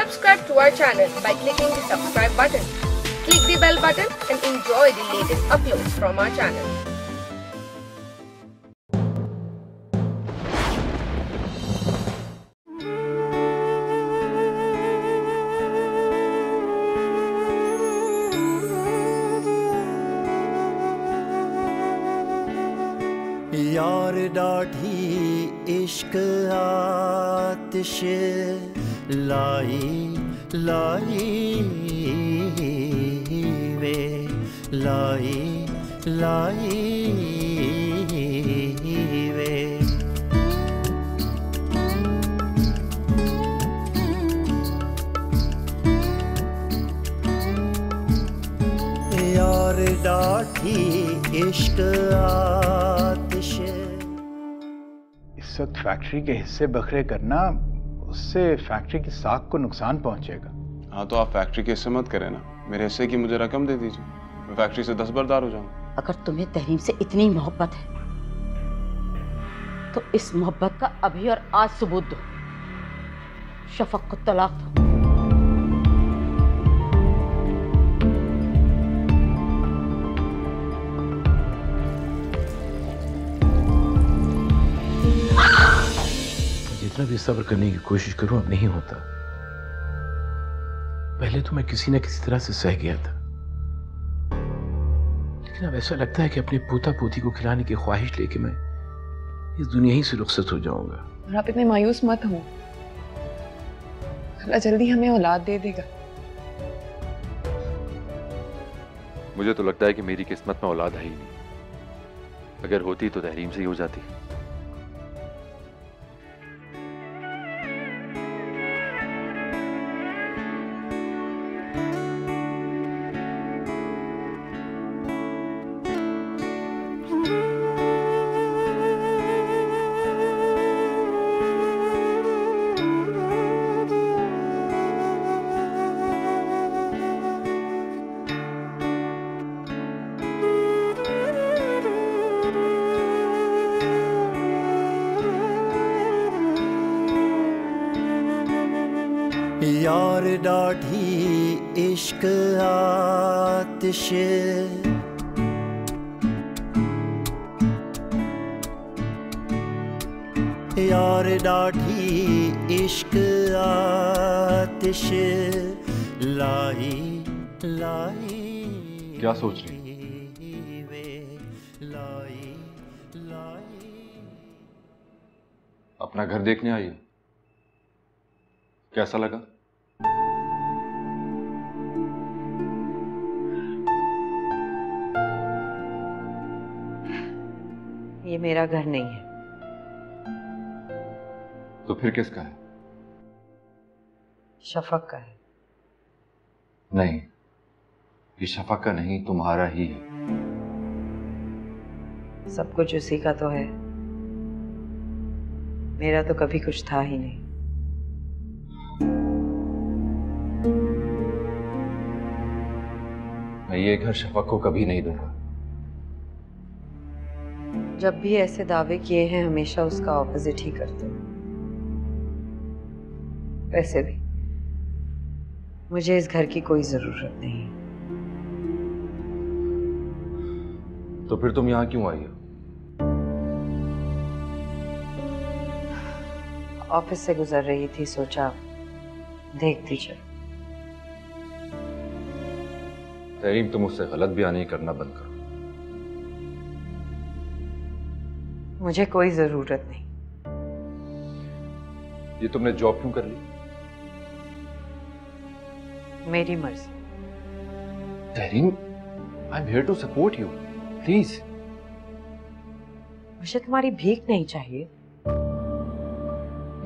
Subscribe to our channel by clicking the subscribe button. Click the bell button and enjoy the latest uploads from our channel. यार डाढ़ी इश्क आतिश लाई लाई वे लाई लाई वे यार डाढ़ी इश्क आतिश। इस वक्त factory के हिस्से बखरे करना, उससे फैक्ट्री की साख को नुकसान पहुंचेगा। हाँ तो आप फैक्ट्री के हिस्से मत करें ना, मेरे हिस्से की मुझे रकम दे दीजिए, मैं फैक्ट्री से दस्तबरदार हो जाऊंगा। अगर तुम्हें तहरीम से इतनी मोहब्बत है तो इस मोहब्बत का अभी और आज सबूत दो। शफक को तलाक दो। जितना भी सब्र करने की कोशिश करूं अब नहीं होता। पहले तो मैं किसी न किसी तरह से सह गया था, लेकिन अब ऐसा लगता है कि अपने पोता पोती को खिलाने की ख्वाहिश लेके मैं इस दुनिया ही से रुखसत हो जाऊंगा। और आप इतने मायूस मत हो, अल्लाह जल्दी हमें औलाद दे देगा। मुझे तो लगता है कि मेरी किस्मत में औलाद है ही नहीं, अगर होती तो तहरीम से ही हो जाती। यार डाढ़ी इश्क आतिश यार डाढ़ी इश्क आतिश लाई लाई। क्या सोच रही? लाई लाई। अपना घर देखने आई हो? कैसा लगा? ये मेरा घर नहीं है। तो फिर किसका है? शफक का है। नहीं, ये शफक का नहीं, तुम्हारा ही है। सब कुछ उसी का तो है, मेरा तो कभी कुछ था ही नहीं। मैं ये घर शफक को कभी नहीं दूंगा। जब भी ऐसे दावे किए हैं हमेशा उसका ऑपोजिट ही करते हो। वैसे भी मुझे इस घर की कोई जरूरत नहीं। तो फिर तुम यहां क्यों आई हो? ऑफिस से गुजर रही थी, सोचा देखती चलो। तहरीम, तुम मुझसे गलत बयानी करना बंद करो। मुझे कोई जरूरत नहीं। ये तुमने जॉब क्यों कर ली? मेरी मर्जी। Tahreem, I am here to support you, please. मुझे तुम्हारी भीख नहीं चाहिए।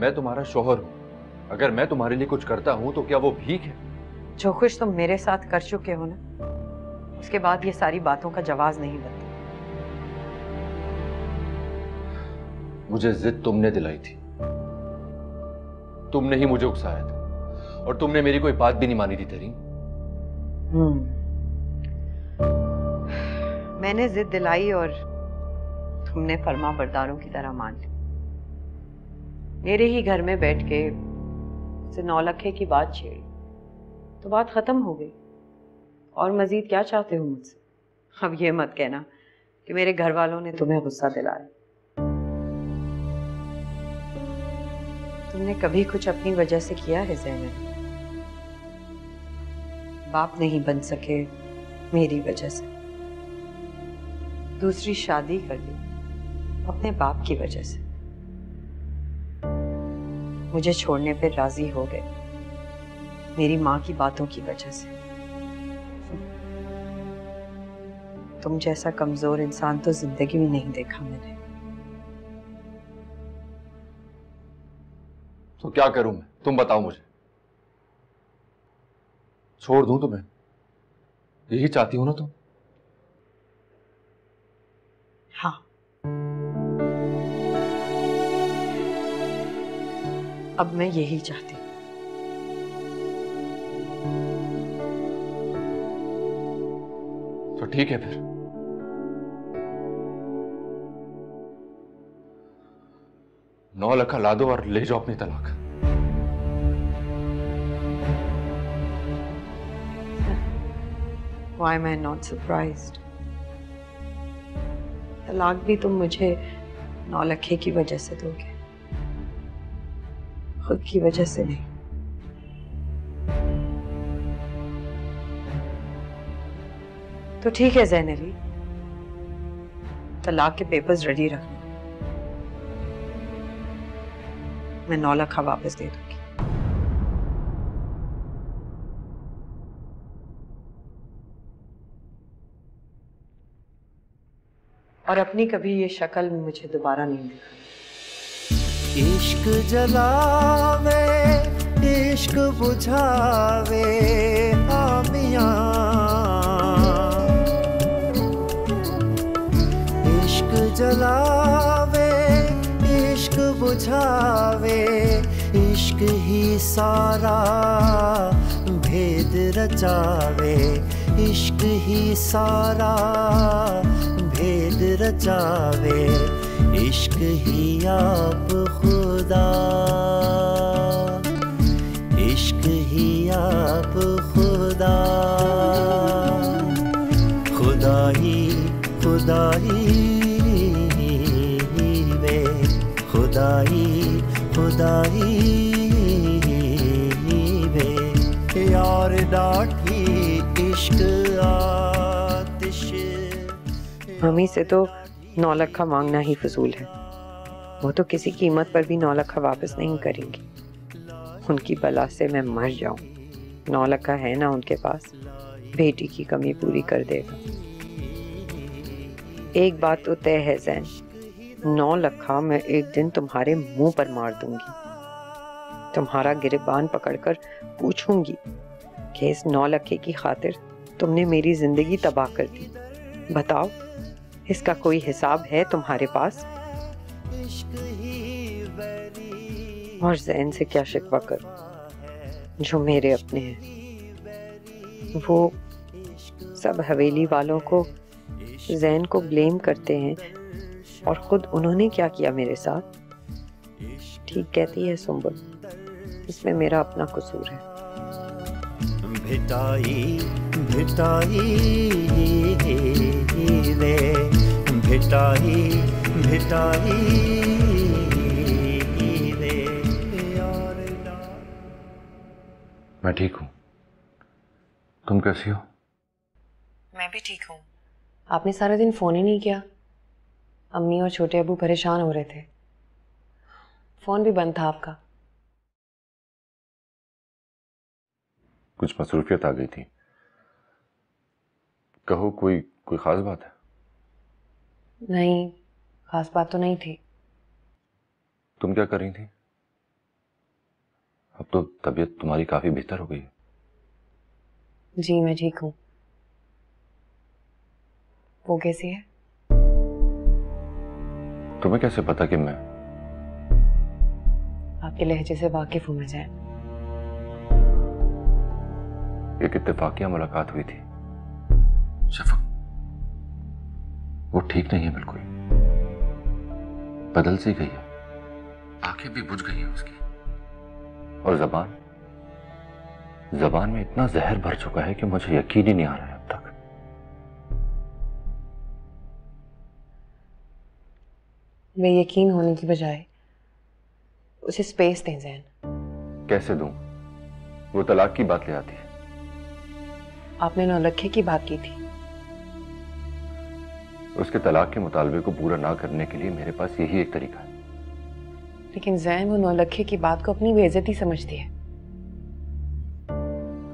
मैं तुम्हारा शौहर हूं, अगर मैं तुम्हारे लिए कुछ करता हूं तो क्या वो भीख है? जो कुछ तुम मेरे साथ कर चुके हो ना, उसके बाद ये सारी बातों का जवाब नहीं बनता। मुझे जिद तुमने दिलाई थी, तुमने ही मुझे उकसाया था, और तुमने मेरी कोई बात भी नहीं मानी थी तहरीम। मैंने जिद दिलाई और तुमने फर्मा बरदारों की तरह मान ली। मेरे ही घर में बैठ के से 9 लाख की बात छेड़ी तो बात खत्म हो गई। और मजीद क्या चाहते हो मुझसे? अब ये मत कहना कि मेरे घर वालों ने तुम्हें गुस्सा दिलाया। तुमने कभी कुछ अपनी वजह से किया है ज़ैनब? बाप नहीं बन सके मेरी वजह से, दूसरी शादी कर ली अपने बाप की वजह से, मुझे छोड़ने पर राजी हो गए मेरी माँ की बातों की वजह से। तुम जैसा कमजोर इंसान तो जिंदगी में नहीं देखा मैंने। तो क्या करूं मैं, तुम बताओ मुझे। छोड़ दूं तुम्हें, यही चाहती हो ना तुम? हाँ, अब मैं यही चाहती हूँ। तो ठीक है फिर, नौ लाख ला दो और ले जाओ अपनी तलाक। Why am I not surprised? तलाक भी तुम मुझे 9 लाख की वजह से दोगे, खुद की वजह से नहीं। तो ठीक है ज़ैनबी, तलाक के पेपर्स रेडी रखना, मैं 9 लाख वापस दे दूंगी। और अपनी कभी ये शक्ल मुझे दोबारा नहीं दिखानी। इश्क जलावे इश्क बुझावे आमियां, इश्क जलावे इश्क बुझावे, इश्क ही सारा भेद रचावे, इश्क ही सारा भेद रचावे, इश्क ही आप खुदा, इश्क ही आप खुदा, खुदाई खुदाई वे, खुदाई खुदाई वे, यार डाठी इश्क आतिश। मम्मी से तो 9 लाख मांगना ही फजूल है, वो तो किसी कीमत पर भी 9 लाख वापस नहीं करेंगी। उनकी बला से मैं मर जाऊं, 9 लाख है ना उनके पास, बेटी की कमी पूरी कर देगा। एक बात तो तय है ज़ैन, 9 लाख मैं एक दिन तुम्हारे मुंह पर मार दूंगी, तुम्हारा गिरबान पकड़कर पूछूंगी कि इस 9 लाख की खातिर तुमने मेरी जिंदगी तबाह कर दी, बताओ इसका कोई हिसाब है तुम्हारे पास? और ज़ैन से क्या शिकवा करूं जो मेरे अपने हैं। वो सब हवेली वालों को ज़ैन को ब्लेम करते हैं और खुद उन्होंने क्या किया मेरे साथ। ठीक कहती है सुंबुल, इसमें मेरा अपना कसूर है। भिटाई भिटाई वे, भिटाई भिटाई वे। मैं ठीक हूँ, तुम कैसी हो? मैं भी ठीक हूँ। आपने सारा दिन फोन ही नहीं किया। अम्मी और छोटे अबू परेशान हो रहे थे, फोन भी बंद था आपका। कुछ मसरूफियत आ गई थी। कहो कोई खास बात है? नहीं, खास बात तो नहीं थी। तुम क्या कर रही थी? अब तो तबीयत तुम्हारी काफी बेहतर हो गई है। जी मैं ठीक हूँ। वो कैसी है? तुम्हें कैसे पता कि मैं? आपके लहजे से वाकिफ हूँ मैं ज़ैन। एक इत्तेफाकिया मुलाकात हुई थी। शफक वो ठीक नहीं है बिल्कुल, बदल सी गई है, आंखें भी बुझ गई हैं उसकी, और ज़बान जबान में इतना जहर भर चुका है कि मुझे यकीन ही नहीं आ रहा है अब तक। बेयकीन होने की बजाय उसे स्पेस दें ज़ैन। कैसे दूं? वो तलाक की बात ले आती है। आपने नौलखे की बात की थी। उसके तलाक के मुतालबे को पूरा ना करने के लिए मेरे पास यही एक तरीका है। लेकिन ज़ैन वो नौलखे की बात को अपनी बेइज्जती समझती है।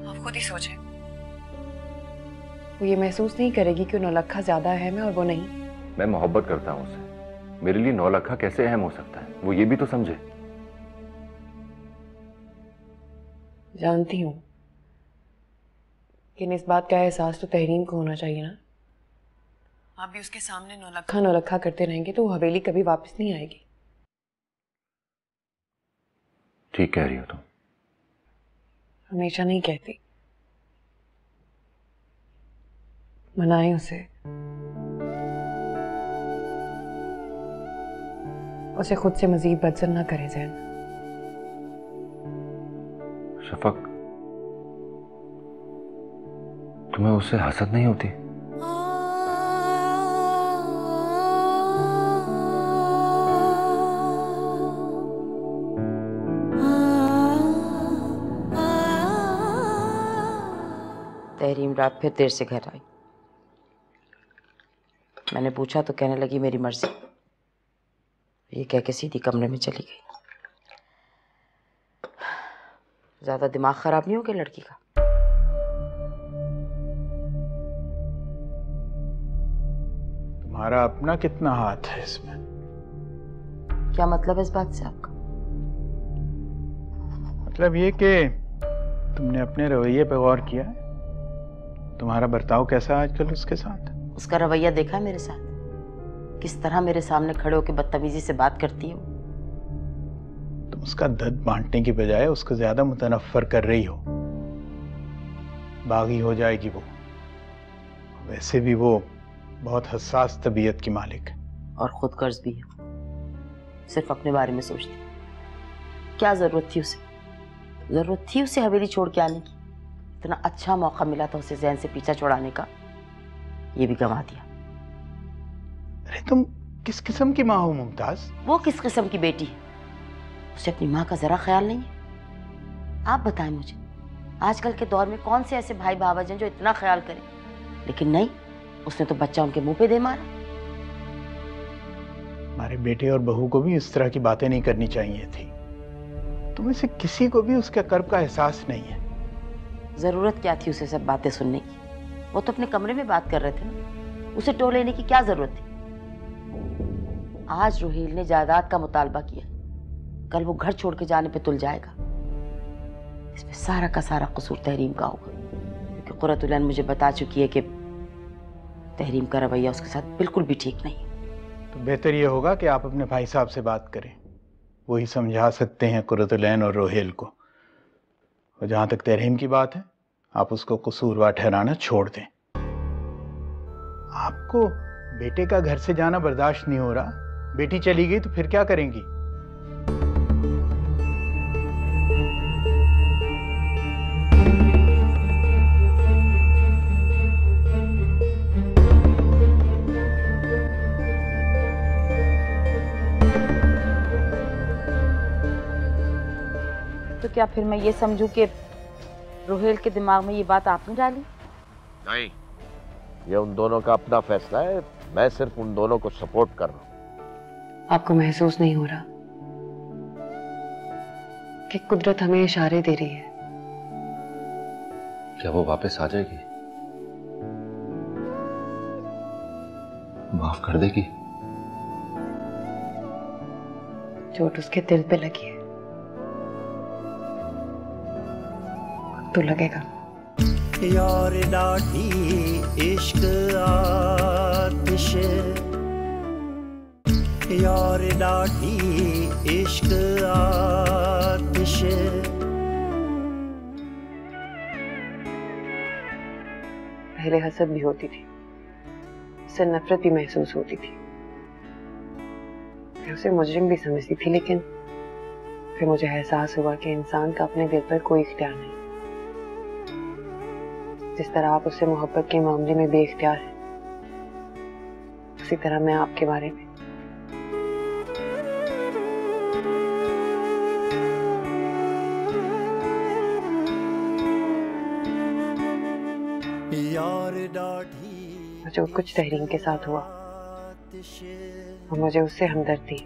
आप खुद ही सोचें, वो ये महसूस नहीं करेगी कि नौलखा ज्यादा अहम है और वो नहीं। मैं मोहब्बत करता हूं उससे, मेरे लिए नौलखा कैसे अहम हो सकता है, वो ये भी तो समझे। जानती हूं, लेकिन इस बात का एहसास तो तहरीम को होना चाहिए ना। आप भी उसके सामने नौलखा नौलखा करते रहेंगे तो वो हवेली कभी वापस नहीं आएगी। ठीक कह रही हो तुम। हमेशा नहीं कहती। मनाएं उसे खुद से मजीद बदजन ना करे ज़ैन। शफक, तुम्हें उससे हसद नहीं होती? तहरीम रात फिर देर से घर आई। मैंने पूछा तो कहने लगी मेरी मर्जी। ये कह के सीधी कमरे में चली गई। ज्यादा दिमाग खराब नहीं हो गया लड़की का? तुम्हारा अपना कितना हाथ है इसमें? क्या मतलब है इस बात से आपका? मतलब ये कि तुमने अपने रवैये पे गौर किया है? तुम्हारा बर्ताव कैसा है आजकल उसके साथ? उसका रवैया देखा है मेरे साथ? किस तरह मेरे सामने खड़े होकर बदतमीजी से बात करती है वो। तुम उसका दर्द बांटने की बजाय उसको ज्यादा मुतनफ्फर कर रही हो। बागी हो जाएगी वो। वैसे भी वो बहुत हसास तबीयत की मालिक है और खुद कर्ज भी है। सिर्फ अपने बारे में सोचती। क्या जरूरत थी उसे? जरूरत थी उसे हवेली छोड़ के आने की? इतना अच्छा मौका मिला था उसे ज़ैन से पीछा छुड़ाने का, ये भी गंवा दिया। अरे तुम किस किस्म की माँ हो मुमताज? वो किस किस्म की बेटी है? उसे अपनी माँ का जरा ख्याल नहीं है? आप बताएं मुझे, आजकल के दौर में कौन से ऐसे भाई भावज हैं जो इतना ख्याल करें? लेकिन नहीं, उसने तो बच्चा उनके मुंह पे दे मारा। हमारे बेटे और बहू को भी इस तरह की बातें नहीं करनी चाहिए थी। तुम्हें से किसी को भी उसके कर्ब का एहसास नहीं है। जरूरत क्या थी उसे सब बातें सुनने की? वो तो अपने कमरे में बात कर रहे थे ना। उसे टोल लेने की क्या जरूरत थी? आज रोहेल ने जायदाद का मुतालबा किया, कल वो घर छोड़ के जाने पे तुल जाएगा। इसमें सारा का सारा कसूर तहरीम का होगा, क्योंकि कुर्रतुल ऐन मुझे बता चुकी है कि तहरीम का रवैया उसके साथ बिल्कुल भी ठीक नहीं है। तो बेहतर ये होगा कि आप अपने भाई साहब से बात करें। वही समझा सकते हैं कुर्रतुल ऐन और रोहेल को। और जहां तक तहरीम की बात है, आप उसको कसूरवार ठहराना छोड़ दें। आपको बेटे का घर से जाना बर्दाश्त नहीं हो रहा। बेटी चली गई तो फिर क्या करेंगी? तो क्या फिर मैं ये समझूं कि रोहेल के दिमाग में ये बात आपने डाली? नहीं, ये उन दोनों का अपना फैसला है। मैं सिर्फ उन दोनों को सपोर्ट कर रहा हूं। आपको महसूस नहीं हो रहा कि कुदरत हमें इशारे दे रही है? क्या वो वापस आ जाएगी? माफ कर देगी? चोट उसके दिल पे लगी है, तो लगेगा। यार डाठी इश्क आतिश, यार डाठी इश्क आतिश। पहले हसद भी होती थी, उससे नफरत भी महसूस होती थी। मैं उसे मुजरिम भी समझती थी, लेकिन फिर मुझे एहसास हुआ कि इंसान का अपने दिल पर कोई इख्तियार नहीं। जिस तरह आप उससे मोहब्बत के मामले में बेइख्तियार हैं, उसी तरह मैं आपके बारे में। जो कुछ तहरीम के साथ हुआ और मुझे उससे हमदर्दी,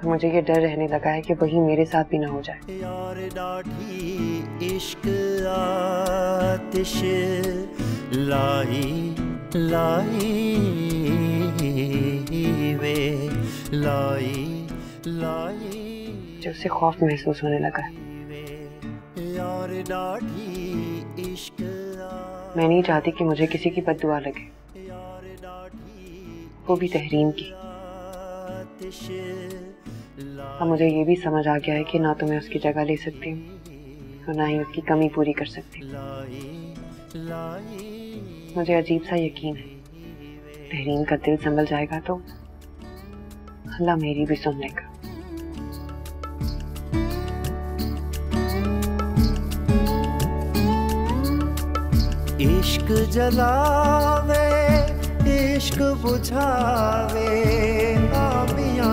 मुझे ये डर रहने लगा है कि वही मेरे साथ भी ना हो जाए। यार डाढ़ी इश्क आतिश लाई लाई वे लाई लाई, जो उससे खौफ महसूस होने लगा है। यार डाढ़ी इश्क मैं नहीं चाहती कि मुझे किसी की बद्दुआ लगे, वो भी तहरीम की। अब मुझे ये भी समझ आ गया है कि ना तो मैं उसकी जगह ले सकती हूँ और ना ही उसकी कमी पूरी कर सकती हूँ। मुझे अजीब सा यकीन है, तहरीम का दिल संभल जाएगा तो अल्लाह मेरी भी सुन लेगा। इश्क जलावे इश्क बुझावे आमियां,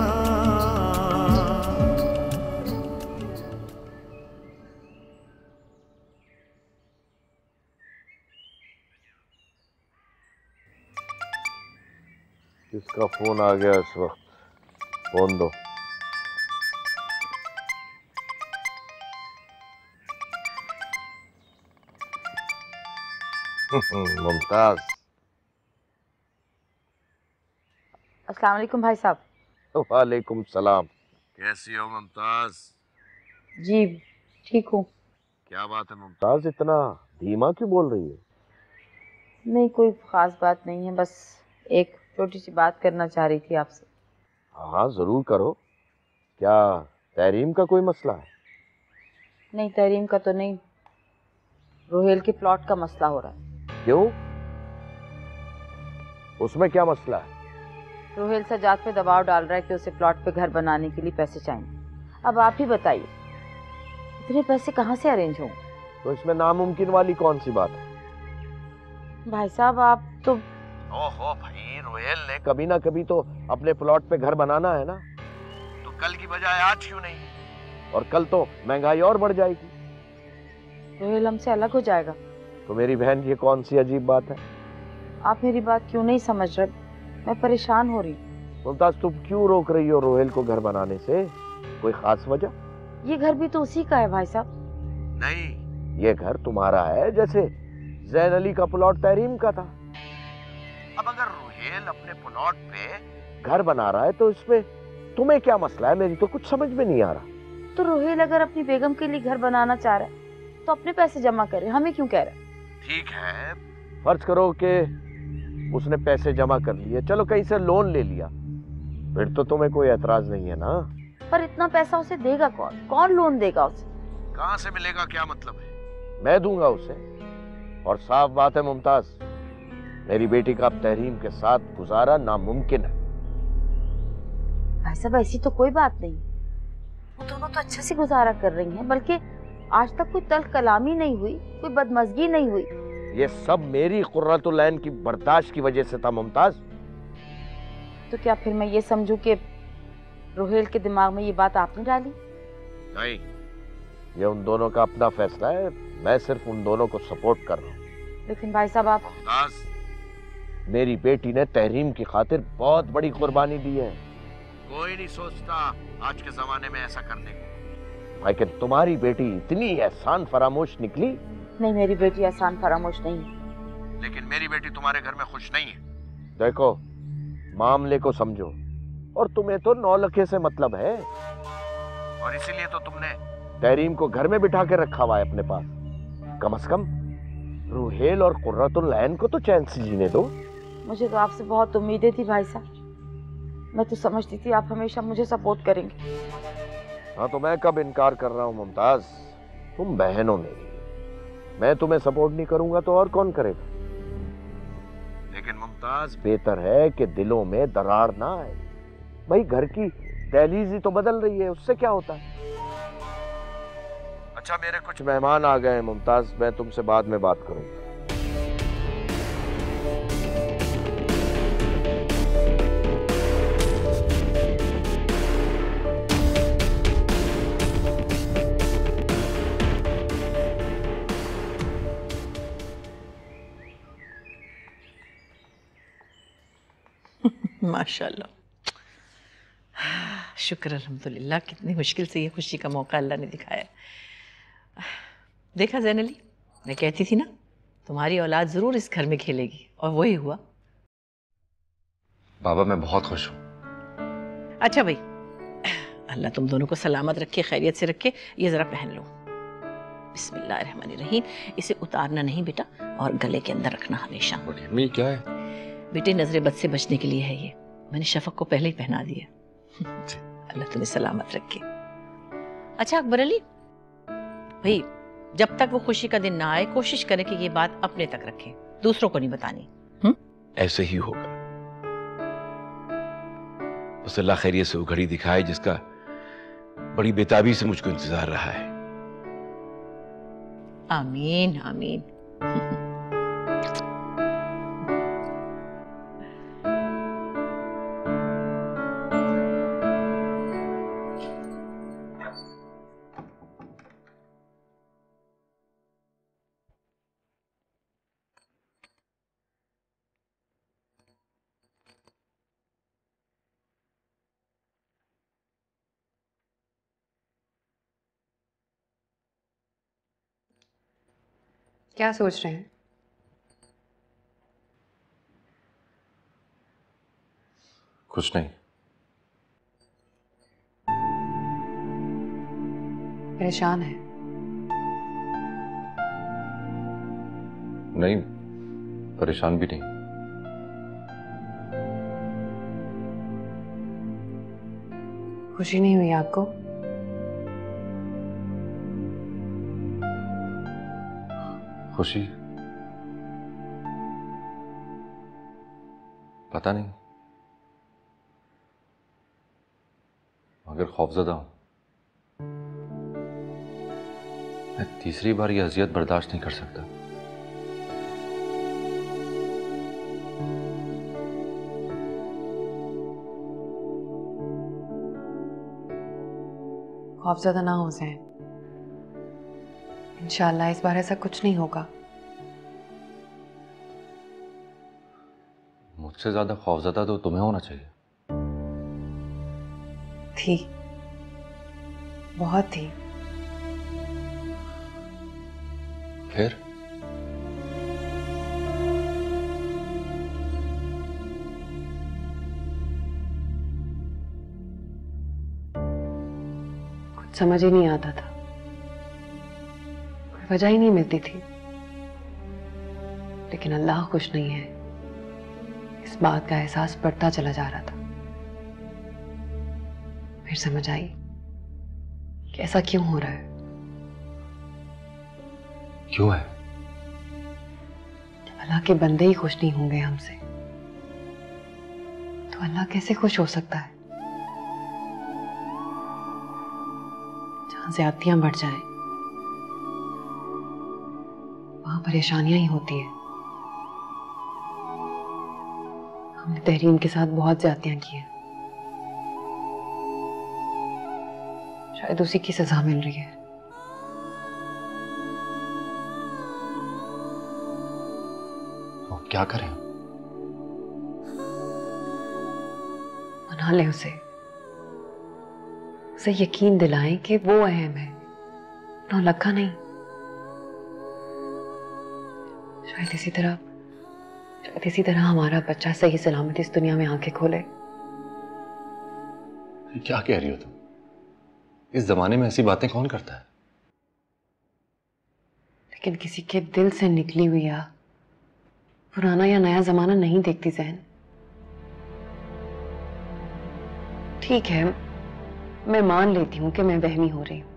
किसका फोन आ गया इस वक्त? फोन दो। मुमताज। अस्सलाम वालेकुम भाई साहब। वालेकुम सलाम। कैसी हो मुमताज? जी ठीक हूँ। क्या बात है मुमताज, इतना धीमा क्यों बोल रही है? नहीं कोई खास बात नहीं है, बस एक छोटी सी बात करना चाह रही थी आपसे। हाँ जरूर करो। क्या तहरीम का कोई मसला है? नहीं तहरीम का तो नहीं, रोहेल के प्लॉट का मसला हो रहा है। क्यों? उसमें क्या मसला है? रोहेल सजाद पे दबाव डाल रहा है कि उसे प्लॉट पे घर बनाने के लिए पैसे चाहिए। अब आप ही बताइए इतने पैसे कहाँ से अरेंज हों? तो इसमें नामुमकिन वाली कौन सी बात है? भाई साहब आप तो ओहो भाई, रोहेल ने कभी ना कभी तो अपने प्लॉट पे घर बनाना है ना, तो कल की बजाय आज क्यों नहीं? और कल तो महंगाई और बढ़ जाएगी। रोहेल हमसे अलग हो जाएगा। तो मेरी बहन ये कौन सी अजीब बात है? आप मेरी बात क्यों नहीं समझ रहे? मैं परेशान हो रही हूँ। मुमताज तुम क्यों रोक रही हो रोहेल को घर बनाने से? कोई खास वजह? ये घर भी तो उसी का है भाई साहब। नहीं, ये घर तुम्हारा है जैसे जैन अली का प्लॉट तहरीम का था। अब अगर रोहेल अपने प्लॉट पे घर बना रहा है तो इसमें तुम्हें क्या मसला है? मेरी तो कुछ समझ में नहीं आ रहा। तो रोहेल अगर अपनी बेगम के लिए घर बनाना चाह रहा है तो अपने पैसे जमा करे, हमें क्यों कह रहा है? ठीक है, फर्ज करो कि उसने पैसे जमा कर लिए, चलो कहीं से लोन ले लिया, फिर तो तुम्हें कोई एतराज नहीं है ना? पर इतना पैसा उसे देगा कौन? कौन लोन देगा उसे? कहाँ से मिलेगा क्या मतलब है? मैं दूंगा उसे। और साफ बात है मुमताज, मेरी बेटी का अब तहरीम के साथ गुजारा नामुमकिन है। भाई साहब ऐसी तो कोई बात नहीं, वो दोनों तो अच्छे से गुजारा कर रही हैं, बल्कि आज तक कोई तल्ख कलामी नहीं हुई, कोई बदमज़गी नहीं हुई। ये सब मेरी कुर्रतुल ऐन की बर्दाश्त की वजह से था मुमताज। तो क्या फिर मैं ये समझूं कि रोहेल के दिमाग में ये बात आपने डाली? नहीं, ये उन दोनों का अपना फैसला है, मैं सिर्फ उन दोनों को सपोर्ट कर रहा हूँ। लेकिन भाई साहब आप मेरी बेटी ने तहरीम की खातिर बहुत बड़ी कुर्बानी दी है, कोई नहीं सोचता आज के जमाने में ऐसा करने को, लेकिन तुम्हारी बेटी इतनी एहसान फरामोश निकली। नहीं मेरी बेटी एहसान फरामोश नहीं है। लेकिन मेरी बेटी तुम्हारे घर में खुश नहीं है। देखो मामले को समझो, और तुम्हें तो 9 लखे से मतलब है, और इसीलिए तो तुमने तहरीम को घर में बिठा के रखा हुआ है अपने पास। कम से कम रोहेल और कुर्रतुल ऐन को तो चैन से जीने दो। मुझे तो आपसे बहुत उम्मीदें थी भाई साहब, मैं तो समझती थी आप हमेशा मुझे सपोर्ट करेंगे। हाँ तो मैं कब इनकार कर रहा हूँ मुमताज, तुम बहन हो मेरी, मैं तुम्हें सपोर्ट नहीं करूंगा तो और कौन करेगा? लेकिन मुमताज बेहतर है कि दिलों में दरार ना आए। भाई घर की दहलीज ही तो बदल रही है, उससे क्या होता है? अच्छा मेरे कुछ मेहमान आ गए हैं मुमताज, मैं तुमसे बाद में बात करूंगा। माशाल्लाह, शुक्र अल्हम्दुलिल्लाह, कितनी मुश्किल से ये खुशी का मौका अल्लाह ने दिखाया। देखा ज़ैन अली, मैं कहती थी ना तुम्हारी औलाद ज़रूर इस घर में खेलेगी, और वही हुआ। बाबा मैं बहुत खुश हूँ। अच्छा भाई, अल्लाह तुम दोनों को सलामत रखे, खैरियत से रखे। ये ज़रा पहन लो। बिस्मिल्लाहिर्रहमानिर्रहीम। इसे उतारना नहीं बेटा, और गले के अंदर रखना हमेशा। अम्मी क्या है? बेटे नजरे बद से बचने के लिए है ये, मैंने शफक को पहले ही पहना दिया। अल्लाह तुम्हें सलामत रखे। अच्छा अकबर अली भाई, जब तक वो खुशी का दिन ना आए कोशिश करें कि ये बात अपने तक रखें, दूसरों को नहीं बतानी। ऐसे ही होगा। बस अल्लाह खैरियत से वो घड़ी दिखाए जिसका बड़ी बेताबी से मुझको इंतजार रहा है। आमीन आमीन। क्या सोच रहे हैं? कुछ नहीं। परेशान है? नहीं, परेशान भी नहीं। खुशी नहीं हुई आपको? खुशी? पता नहीं, मगर खौफजदा हूं। मैं तीसरी बार यह अजियत बर्दाश्त नहीं कर सकता। खौफजदा ना हो ज़ैन, इंशाअल्लाह इस बार ऐसा कुछ नहीं होगा। मुझसे ज्यादा खौफजदा तो तुम्हें होना चाहिए। थी, बहुत थी। फिर कुछ समझ ही नहीं आता था, कोई वजह ही नहीं मिलती थी। लेकिन अल्लाह खुश नहीं है, इस बात का एहसास बढ़ता चला जा रहा था। फिर समझ आई कि ऐसा क्यों हो रहा है। क्यों है? जब अल्लाह के बंदे ही खुश नहीं होंगे हमसे, तो अल्लाह कैसे खुश हो सकता है? जहां ज्यादतियां बढ़ जाएं, वहां परेशानियां ही होती है। हमने तहरीम के साथ बहुत ज्यादतियां की हैं, शायद उसी की सजा मिल रही है। तो क्या करें? मना ले उसे यकीन दिलाएं कि वो अहम है, नौलखा नहीं। शायद इसी तरह हमारा बच्चा सही सलामत इस दुनिया में आंखें खोले। क्या कह रही हो तुम? इस जमाने में ऐसी बातें कौन करता है? लेकिन किसी के दिल से निकली हुई आग पुराना या नया जमाना नहीं देखती ज़ैन। ठीक है, मैं मान लेती हूं कि मैं वहमी हो रही हूं,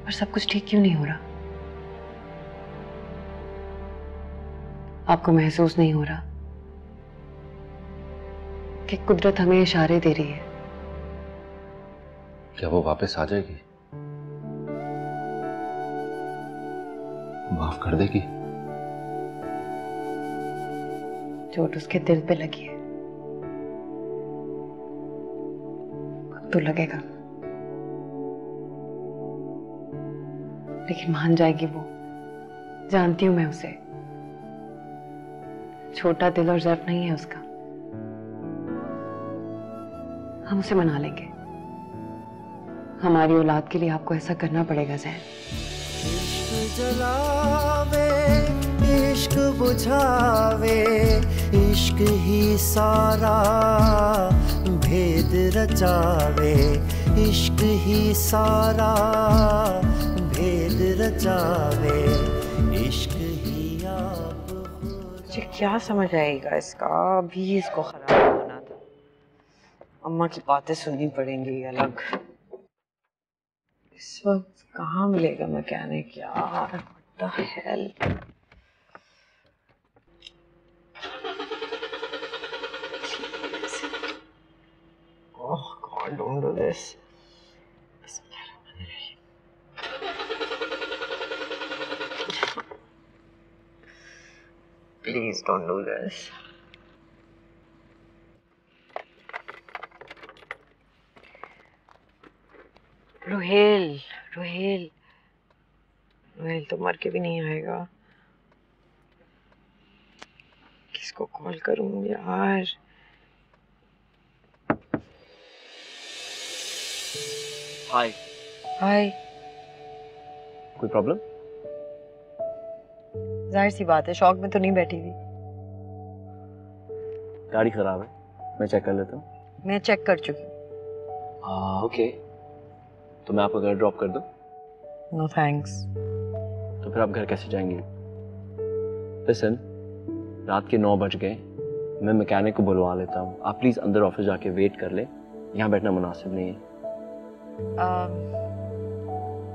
पर सब कुछ ठीक क्यों नहीं हो रहा? आपको महसूस नहीं हो रहा कि कुदरत हमें इशारे दे रही है? क्या वो वापस आ जाएगी? माफ कर देगी? चोट उसके दिल पे लगी है, वक्त तो लगेगा, लेकिन मान जाएगी वो। जानती हूं मैं उसे, छोटा दिल और ज़र्फ नहीं है उसका। हम उसे मना लेंगे। हमारी औलाद के लिए आपको ऐसा करना पड़ेगा ज़ैन। इश्क जलावे, इश्क बुझावे, इश्क ही सारा भेद रचावे, इश्क ही सारा भेद रचावे, इश्क ही आप। मुझे क्या समझ आएगा इसका, अभी इसको खराब होना था। अम्मा की बातें सुननी पड़ेंगी अलग। इस वक्त कहाँ मिलेगा मैकेनिक यार, what the hell. Oh God, don't do this. Please don't do this. Rohel, Rohel, Rohel तो मर के भी नहीं आएगा। किसको कॉल करूं यार? हाय। हाय। कोई प्रॉब्लम? जाहिर सी बात है, शौक में तो नहीं बैठी हुई। गाड़ी खराब है, मैं चेक कर लेता हूँ। मैं चेक कर चुकी हूँ। ओके, तो मैं आपको घर ड्रॉप कर दूँ? No thanks. तो फिर आप घर कैसे जाएंगे? लिसन, रात के 9 बज गए, मैं मैकेनिक को बुलवा लेता हूँ। आप प्लीज अंदर ऑफिस जाके वेट कर ले, यहाँ बैठना मुनासिब नहीं है।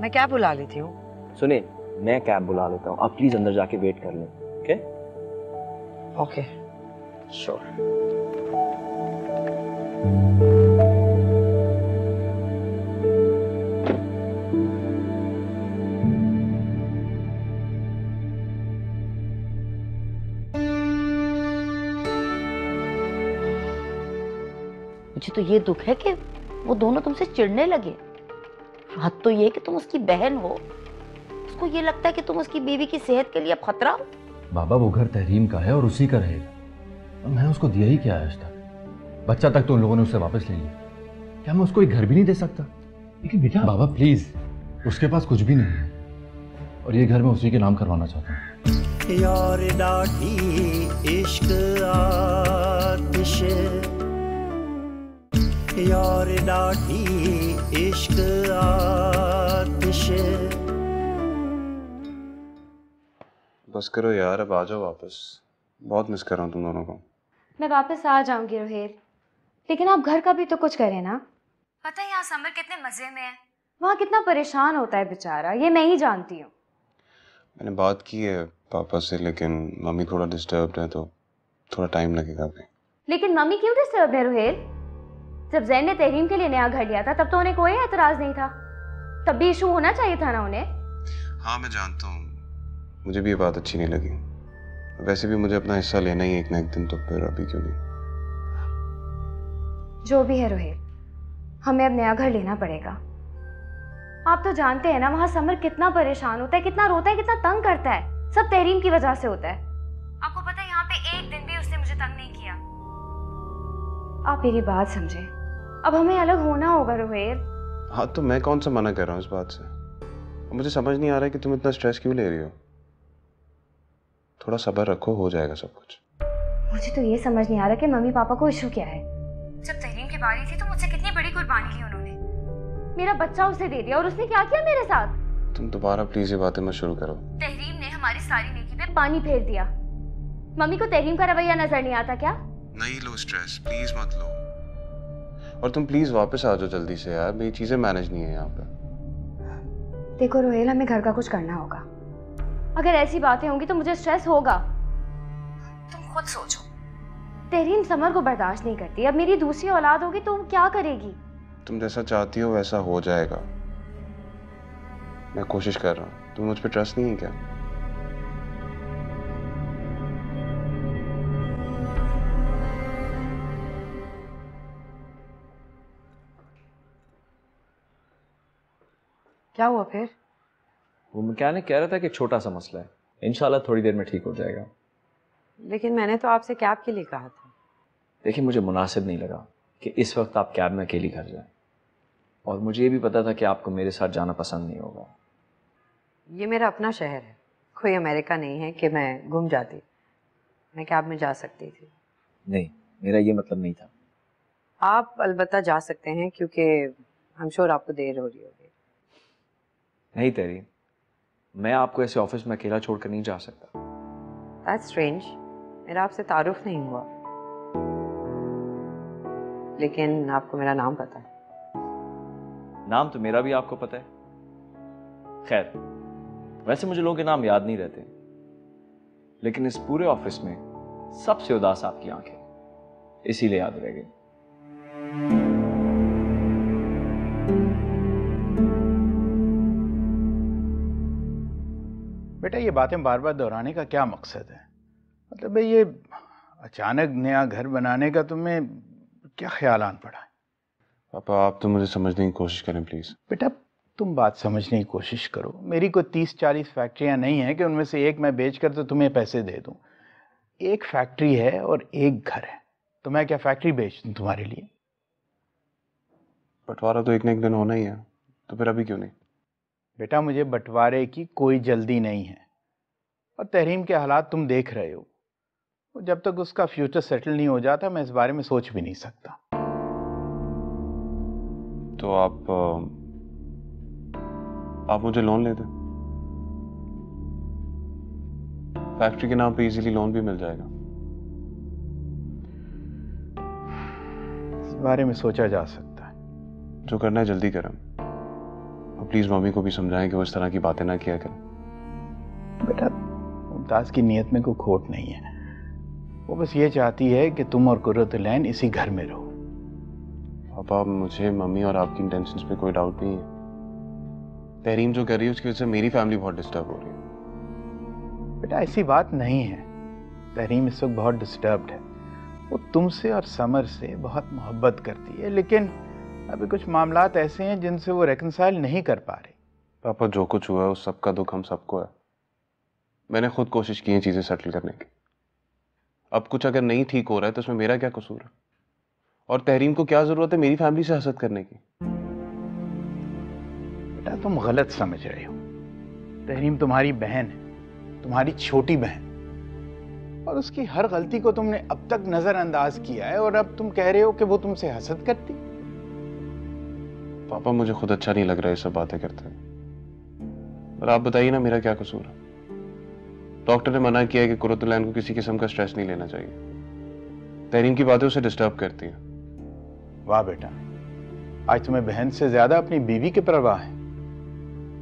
मैं कैब बुला लेती हूँ। सुनिए, मैं कैब बुला लेता हूँ, आप प्लीज अंदर जाके वेट कर लें। ओके? Okay, sure. मुझे तो ये दुख है कि वो दोनों तुमसे चिढ़ने लगे। बात तो ये कि तुम उसकी बहन हो, उसको ये लगता है कि तुम उसकी बीवी की सेहत के लिए अब खतरा हो। बाबा, वो घर तहरीम का है और उसी का रहेगा, और मैं उसको दिया ही क्या है आज तक? बच्चा तक तो उन लोगों ने उससे वापस ले लिया, क्या मैं उसको एक घर भी नहीं दे सकता? लेकिन बेटा बाबा प्लीज, उसके पास कुछ भी नहीं है और ये घर मैं उसी के नाम करवाना चाहता हूँ। यार डाठी इश्क आतिश, यार डाठी इश्क आतिश। बस करो यार, अब आ जाओ वापस। बहुत मिस कर रहा हूँ तुम दोनों को। मैं वापस आ जाऊंगी रोहेल, लेकिन आप घर का भी तो कुछ करें ना। पता है यहाँ समर कितने मजे में है, वहाँ कितना परेशान होता है बेचारा, ये मैं ही जानती हूँ। मैंने बात की है पापा से, लेकिन मम्मी थोड़ा डिस्टर्ब्ड है तो थोड़ा टाइम लगेगा अभी। लेकिन मम्मी क्यों डिस्टर्ब है रोहेल? जब जैन ने तहरीम के लिए नया घर लिया था तब तो उन्हें कोई एतराज नहीं था, तब भी इशू होना चाहिए था ना उन्हें। हाँ मैं जानता हूँ, मुझे भी ये बात अच्छी नहीं लगी। वैसे भी मुझे अपना हिस्सा लेना ही एक ना एक दिन, तो फिर अभी क्यों नहीं। जो भी है रोहेल, हमें अब नया घर लेना पड़ेगा। आप तो जानते हैं ना वहाँ समर कितना परेशान होता है, कितना रोता है, कितना तंग करता है। सब तहरीम की वजह से होता है। आपको पता है यहाँ पे एक दिन भी उसने मुझे तंग नहीं किया। आप मेरी बात समझे, अब हमें अलग होना होगा रोहेल। हाँ तो मैं कौन सा मना कर रहा हूँ इस बात से? मुझे समझ नहीं आ रहा है कि तुम इतना स्ट्रेस क्यों ले रही हो। थोड़ा सब्र रखो, हो जाएगा सब कुछ। मुझे तो ये समझ नहीं आ रहा कि मम्मी पापा को इशू क्या है। जब तहरीम की बारी थी तो मुझसे कितनी बड़ी कुर्बानी की उन्होंने, मेरा बच्चा उसे दे दिया, और उसने क्या किया मेरे साथ। तुम दोबारा प्लीज ये बातें मत शुरू करो। तहरीम ने हमारी सारी नेकी पे पानी फेर दिया। मम्मी को तहरीम का रवैया नजर नहीं आता क्या? नहीं लो स्ट्रेस, प्लीज मत लो। और तुम प्लीज वापस आ जाओ जल्दी से यार, मेरी चीजें मैनेज नहीं है यहाँ पे। देखो रोहेल, हमें घर का कुछ करना होगा। अगर ऐसी बातें होंगी तो मुझे स्ट्रेस होगा। तुम खुद सोचो, तहरीम समर को बर्दाश्त नहीं करती, अब मेरी दूसरी औलाद होगी तो वो क्या करेगी? तुम जैसा चाहती हो वैसा हो जाएगा। मैं कोशिश कर रहा हूँ। तुम मुझ पे ट्रस्ट नहीं है क्या? क्या हुआ फिर? वो मैकेनिक कह रहा था कि छोटा सा मसला है, इंशाल्लाह थोड़ी देर में ठीक हो जाएगा। लेकिन मैंने तो आपसे कैब के लिए कहा था। देखिए, मुझे मुनासिब नहीं लगा कि इस वक्त आप कैब में अकेली घर जाएं, और मुझे ये भी पता था कि आपको मेरे साथ जाना पसंद नहीं होगा। ये मेरा अपना शहर है, कोई अमेरिका नहीं है कि मैं गुम जाती। मैं कैब में जा सकती थी। नहीं, मेरा ये मतलब नहीं था। आप अलबत्ता जा सकते हैं क्योंकि हम श्योर आपको देर हो रही होगी। नहीं तहरीम, मैं आपको ऐसे ऑफिस में अकेला छोड़कर नहीं जा सकता। That's strange, मेरा आपसे तारुफ नहीं हुआ, लेकिन आपको मेरा नाम पता है। नाम तो मेरा भी आपको पता है। खैर, वैसे मुझे लोगों के नाम याद नहीं रहते, लेकिन इस पूरे ऑफिस में सबसे उदास आपकी आंखें, इसीलिए याद रह गई। बेटा, ये बातें बार बार दोहराने का क्या मकसद है? मतलब भाई, ये अचानक नया घर बनाने का तुम्हें क्या ख्याल आन पड़ा है? पापा, आप तो मुझे समझने की कोशिश करें प्लीज। बेटा, तुम बात समझने की कोशिश करो। मेरी कोई 30-40 फैक्ट्रियां नहीं है कि उनमें से एक मैं बेचकर तो तुम्हें पैसे दे दूं। एक फैक्ट्री है और एक घर है, तो मैं क्या फैक्ट्री बेच दूं तुम्हारे लिए? बंटवारा तो एक न एक दिन होना ही है, तो फिर अभी क्यों नहीं? बेटा, मुझे बंटवारे की कोई जल्दी नहीं है, और तहरीम के हालात तुम देख रहे हो। जब तक उसका फ्यूचर सेटल नहीं हो जाता, मैं इस बारे में सोच भी नहीं सकता। तो आप मुझे लोन ले दें, फैक्ट्री के नाम पे इजीली लोन भी मिल जाएगा। इस बारे में सोचा जा सकता है। जो करना है जल्दी करें, और प्लीज मम्मी को भी समझाएं कि वो इस तरह की बातें ना किया करें। बेटा, मुमताज की नीयत में कोई खोट नहीं है। वो बस ये चाहती है कि तुम और कुर्रतुल-ऐन इसी घर में रहो। पापा, मुझे मम्मी और आपकी इंटेंशंस पे कोई डाउट नहीं है। तहरीम जो कर रही है उसकी वजह से मेरी फैमिली बहुत डिस्टर्ब हो रही है। बेटा, ऐसी बात नहीं है। तहरीम इस वक्त बहुत डिस्टर्ब्ड है। वो तुमसे और समर से बहुत मोहब्बत करती है, लेकिन अभी कुछ मामलात ऐसे हैं जिनसे वो रेकंसाइल नहीं कर पा रही। पापा, जो कुछ हुआ है उस सबका दुख हम सबको है। मैंने खुद कोशिश की है चीजें सेटल करने की। अब कुछ अगर नहीं ठीक हो रहा है तो उसमें मेरा क्या कसूर है? और तहरीम को क्या जरूरत है मेरी फैमिली से हसद करने की? बेटा, तुम गलत समझ रहे हो। तहरीम तुम्हारी बहन है, तुम्हारी छोटी बहन, और उसकी हर गलती को तुमने अब तक नजरअंदाज किया है, और अब तुम कह रहे हो कि वो तुमसे हसद करती। पापा, मुझे खुद अच्छा नहीं लग रहा है ये सब बातें करते हैं, पर आप बताइए ना, मेरा क्या कसूर है? डॉक्टर ने मना किया है कि कुर्रतुल-ऐन को किसी किस्म का स्ट्रेस नहीं लेना चाहिए। तहरीम की बातें उसे डिस्टर्ब करती हैं। वाह बेटा, आज तुम्हें बहन से ज्यादा अपनी बीवी की परवाह है।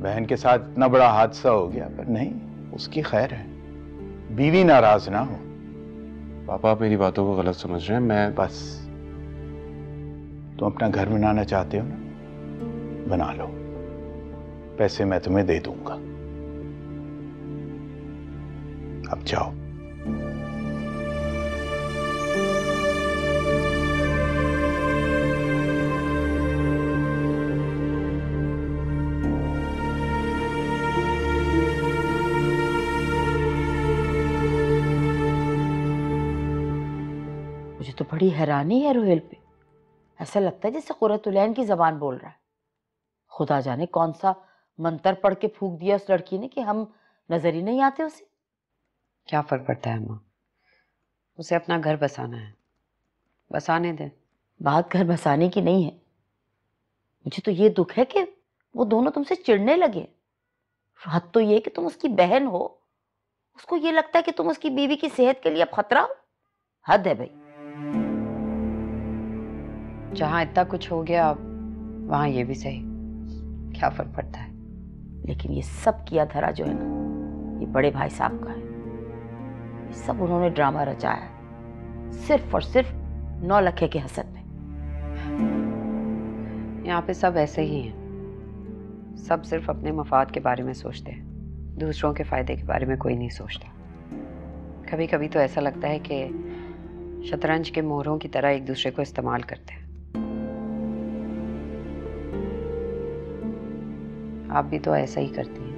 बहन के साथ इतना बड़ा हादसा हो गया, पर नहीं, उसकी खैर है, बीवी नाराज ना हो। पापा, आप मेरी बातों को गलत समझ रहे हैं। मैं बस, तुम अपना घर बनाना चाहते हो ना, बना लो। पैसे मैं तुम्हें दे दूंगा। अब जाओ। मुझे तो बड़ी हैरानी है रोहेल पे। ऐसा लगता है जैसे कुर्रतुल-ऐन की जबान बोल रहा है। खुदा जाने कौन सा मंतर पढ़ के फूंक दिया उस लड़की ने कि हम नजर ही नहीं आते उसे। क्या फर्क पड़ता है अम्मा, उसे अपना घर बसाना है, बसाने दे। बात घर बसाने की नहीं है। मुझे तो ये दुख है कि वो दोनों तुमसे चिढ़ने लगे। हद तो ये कि तुम उसकी बहन हो, उसको ये लगता है कि तुम उसकी बीवी की सेहत के लिए अब खतरा हो। हद है भाई। जहां इतना कुछ हो गया, वहां ये भी सही। क्या फर्क पड़ता है? लेकिन ये सब किया धरा जो है ना, ये बड़े भाई साहब का है। ये सब उन्होंने ड्रामा रचाया है, सिर्फ और सिर्फ 9 लखे के हसद में। यहाँ पे सब ऐसे ही हैं। सब सिर्फ अपने मफाद के बारे में सोचते हैं, दूसरों के फायदे के बारे में कोई नहीं सोचता। कभी कभी तो ऐसा लगता है कि शतरंज के मोहरों की तरह एक दूसरे को इस्तेमाल करते हैं। आप भी तो ऐसा ही करती हैं।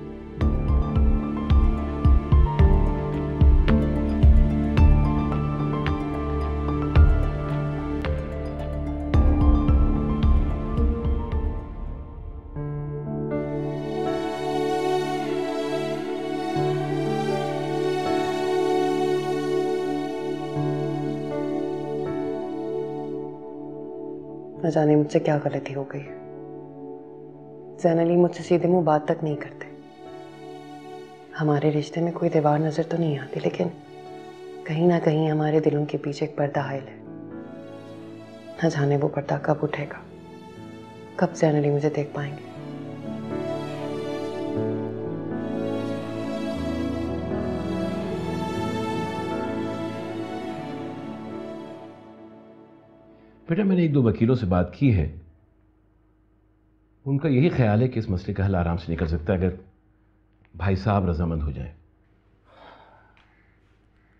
न जाने मुझसे क्या गलती हो गई। ज़ैन अली मुझसे सीधे मुंह बात तक नहीं करते। हमारे रिश्ते में कोई दीवार नजर तो नहीं आती, लेकिन कहीं ना कहीं हमारे दिलों के पीछे एक पर्दा हाइल है। न जाने वो पर्दा कब उठेगा, कब ज़ैन अली मुझे देख पाएंगे। बेटा, मैंने 1-2 वकीलों से बात की है। उनका यही ख्याल है कि इस मसले का हल आराम से निकल सकता है अगर भाई साहब रजामंद हो जाएं।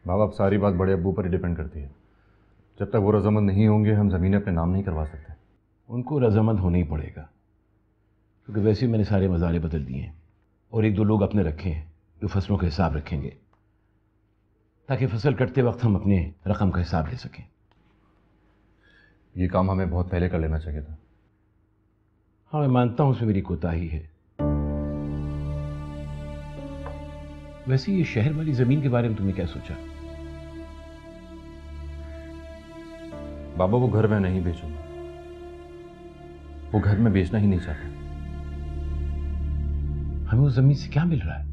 बाबा, अब सारी बात बड़े अब्बू पर ही डिपेंड करती है। जब तक वो रजामंद नहीं होंगे हम ज़मीनें अपने नाम नहीं करवा सकते। उनको रजामंद होना ही पड़ेगा, क्योंकि वैसे ही मैंने सारे मज़ारे बदल दिए हैं और 1-2 लोग अपने रखे हैं जो फसलों का हिसाब रखेंगे, ताकि फसल कटते वक्त हम अपने रकम का हिसाब ले सकें। ये काम हमें बहुत पहले कर लेना चाहिए था। हाँ, मैं मानता हूं उसमें मेरी कोताही है। वैसे ये शहर वाली जमीन के बारे में तुमने क्या सोचा? बाबा, वो घर मैं नहीं बेचूंगा। वो घर मैं बेचना ही नहीं चाहता। हमें उस जमीन से क्या मिल रहा है?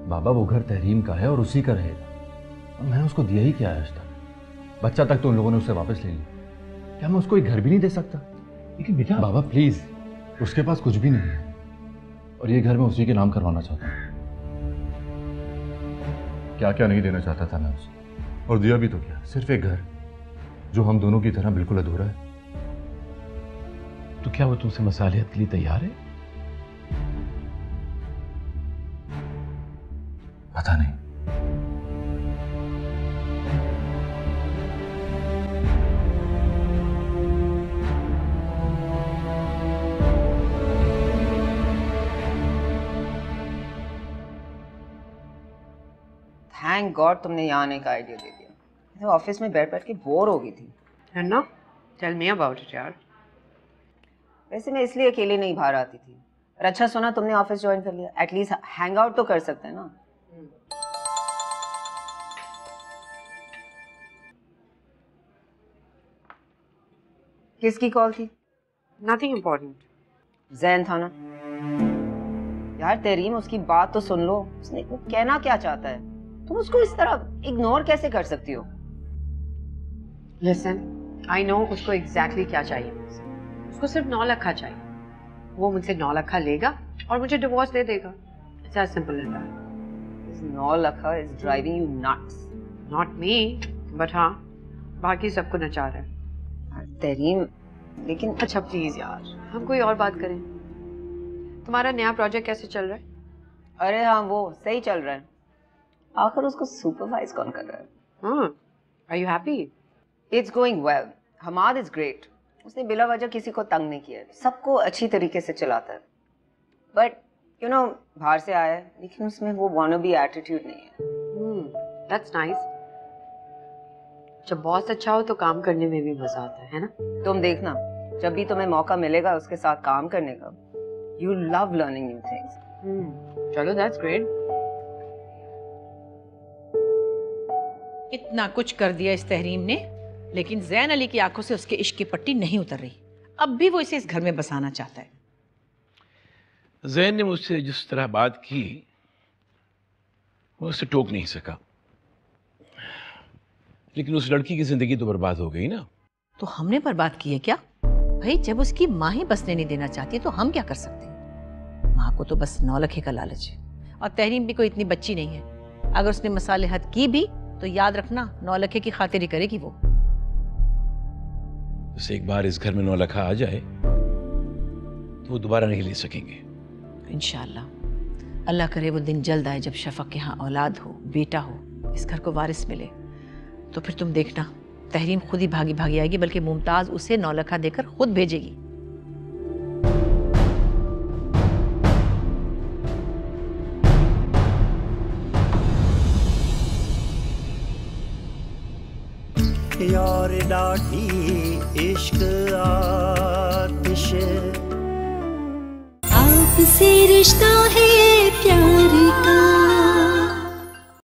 बाबा, वो घर तहरीम का है और उसी का रहेगा। और मैं उसको दिया ही क्या है आज तक। बच्चा तक तो उन लोगों ने उससे वापस ले लिया। क्या मैं उसको एक घर भी नहीं दे सकता? लेकिन बेटा, बाबा प्लीज, उसके पास कुछ भी नहीं है और ये घर मैं उसी के नाम करवाना चाहता हूँ। क्या क्या नहीं देना चाहता था मैं उसे, और दिया भी तो क्या, सिर्फ एक घर जो हम दोनों की तरह बिल्कुल अधूरा है। तो क्या वो तुमसे मसालियत के लिए तैयार है? पता नहीं। थैंक गॉड तुमने यहाँ आने का आइडिया दे दिया। तो ऑफिस में बैठ के बोर हो गई थी। है ना? टेल मी अबाउट इट यार। वैसे मैं इसलिए अकेले नहीं बाहर आती थी। और अच्छा सुना तुमने ऑफिस ज्वाइन कर लिया, एटलीस्ट हैंग आउट तो कर सकते हैं ना। किसकी कॉल थी? Nothing important. ज़ैन था ना? यार तहरीम, उसकी बात तो सुन लो। उसने वो कहना क्या चाहता है, तुम उसको इस तरह इग्नोर कैसे कर सकती हो? लिसन, आई नो उसको एग्जैक्टली क्या चाहिए मुझसे। उसको सिर्फ 9 लाख चाहिए। वो मुझसे 9 लाख लेगा और मुझे डिवोर्स दे देगा। It's as simple as that. इस 9 lakh is driving you nuts. Not me, but हाँ, बाकी सबको नचा रहा है। तहरीम, लेकिन अच्छा प्लीज यार, हम कोई और बात करें। तुम्हारा नया प्रोजेक्ट कैसे चल रहा है? अरे हाँ, वो सही चल रहा है। आखिर उसको सुपरवाइज कौन कर रहा है? Are you happy? It's going well. Hamad is great. उसने बिला वजह किसी को तंग नहीं किया, सबको अच्छी तरीके से चलाता है। बट यू नो, बाहर से आया है, लेकिन उसमें वो वॉनबी एटीट्यूड नहीं है। That's nice. जब बॉस अच्छा हो तो काम करने में भी मजा आता है ना? तुम देखना, जब भी तुम्हें मौका मिलेगा उसके साथ काम करने का, you love learning new things. चलो, दैट्स ग्रेट। इतना कुछ कर दिया इस तहरीम ने, लेकिन ज़ैन अली की आंखों से उसके इश्क की पट्टी नहीं उतर रही। अब भी वो इसे इस घर में बसाना चाहता है। ज़ैन ने मुझसे जिस तरह बात की, वो उसे टोक नहीं सका। लेकिन उस लड़की की जिंदगी तो बर्बाद हो गई ना। तो हमने बर्बाद की है क्या? भाई, जब उसकी माँ ही बसने नहीं देना चाहती है तो हम क्या कर सकते हैं? माँ को तो बस 9 लाख का लालच है, और तहरीम भी कोई इतनी बच्ची नहीं है। अगर उसने मसालेहत की भी तो याद रखना, 9 लाख की खातिर ही करेगी वो। बस एक बार इस घर में 9 लाख आ जाए तो वो दोबारा नहीं ले सकेंगे। इंशाअल्लाह। अल्लाह करे वो दिन जल्द आए जब शफक के यहाँ औलाद हो, बेटा हो, इस घर को वारिस मिले। तो फिर तुम देखना, तहरीम खुद ही भागी भागी आएगी, बल्कि मुमताज उसे 9 लाख देकर खुद भेजेगी। यार डाढ़ी इश्क आतिश। आपसे रिश्ता है